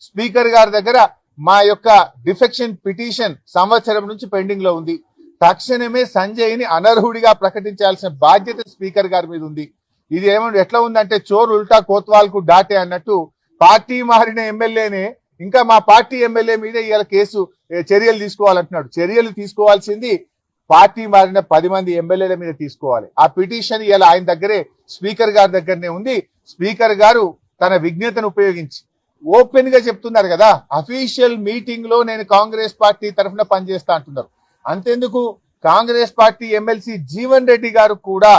Speaker గారి దగ్గర మా యొక్క డిఫెక్షన్ పిటిషన్ సంవత్సరం నుంచి పెండింగ్ లో ఉంది. తక్షణమే సంజయ్ ని అనర్హుడిగా ప్రకటించాల్సిన బాధ్యత స్పీకర్ గారి మీద ఉంది. ఇది ఎట్లా ఉందంటే చోర్ ఉల్టా కోత్వాల్ కు డాటే అన్నట్టు పార్టీ మారిన ఎమ్మెల్యేనే ఇంకా మా పార్టీ ఎమ్మెల్యే మీద ఇవాళ చర్యలు తీసుకోవాలంటున్నాడు. చర్యలు తీసుకోవాల్సింది పార్టీ మారిన 10 మంది ఎమ్మెల్యేల మీద తీసుకోవాలి. ఆ పిటిషన్ ఇలా ఆయన దగ్గరే స్పీకర్ గారి దగ్గరనే ఉంది. స్పీకర్ గారు తన విజ్ఞతను ఉపయోగించి ఓపెన్ గా చెప్తున్నారు కదా, అఫీషియల్ మీటింగ్ లో నేను కాంగ్రెస్ పార్టీ తరఫున పనిచేస్తా అంటున్నారు. అంతెందుకు కాంగ్రెస్ పార్టీ ఎమ్మెల్సీ జీవన్ రెడ్డి గారు కూడా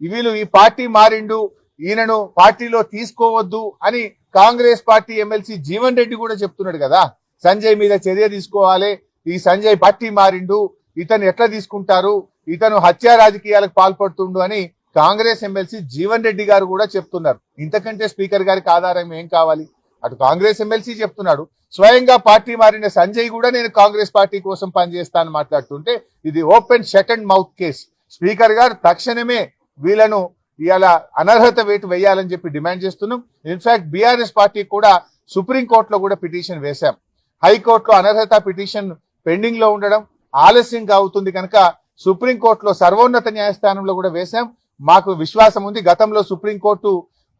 వీళ్ళు ఈ పార్టీ మారిండు, ఈయనను పార్టీలో తీసుకోవద్దు అని కాంగ్రెస్ పార్టీ ఎమ్మెల్సీ జీవన్ రెడ్డి కూడా చెప్తున్నాడు కదా. సంజయ్ మీద చర్య తీసుకోవాలి, ఈ సంజయ్ పార్టీ మారిండు, ఇతను ఎట్లా తీసుకుంటారు, ఇతను హత్యా రాజకీయాలకు పాల్పడుతుండు అని కాంగ్రెస్ ఎమ్మెల్సీ జీవన్ రెడ్డి గారు కూడా చెప్తున్నారు. ఇంతకంటే స్పీకర్ గారికి ఆధారం ఏం కావాలి? అటు కాంగ్రెస్ ఎమ్మెల్సీ చెప్తున్నాడు, స్వయంగా పార్టీ మారిన సంజయ్ కూడా నేను కాంగ్రెస్ పార్టీ కోసం పనిచేస్తానని మాట్లాడుతుంటే ఇది open shut and mouth case. Speaker గారు తక్షణమే వీళ్ళను ఇవాళ అనర్హత వేటు వేయాలని చెప్పి డిమాండ్ చేస్తున్నాం. ఇన్ఫాక్ట్ బీఆర్ఎస్ పార్టీ కూడా సుప్రీంకోర్టులో కూడా పిటిషన్ వేశాం. హైకోర్టులో అనర్హత పిటిషన్ పెండింగ్ లో ఉండడం ఆలస్యంగా అవుతుంది కనుక సుప్రీంకోర్టులో సర్వోన్నత న్యాయస్థానంలో కూడా వేశాం. మాకు విశ్వాసం ఉంది, గతంలో సుప్రీంకోర్టు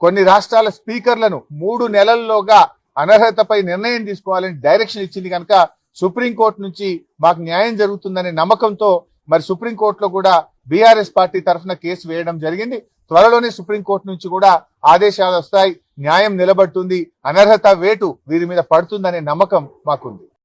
కొన్ని రాష్ట్రాల స్పీకర్లను 3 నెలల్లోగా అనర్హతపై నిర్ణయం తీసుకోవాలని డైరెక్షన్ ఇచ్చింది కనుక సుప్రీంకోర్టు నుంచి మాకు న్యాయం జరుగుతుందనే నమ్మకంతో మరి సుప్రీంకోర్టులో కూడా బీఆర్ఎస్ పార్టీ తరఫున కేసు వేయడం జరిగింది. త్వరలోనే సుప్రీంకోర్టు నుంచి కూడా ఆదేశాలు వస్తాయి, న్యాయం నిలబడుతుంది, అనర్హత వేటు వీరి మీద పడుతుందనే నమ్మకం మాకుంది.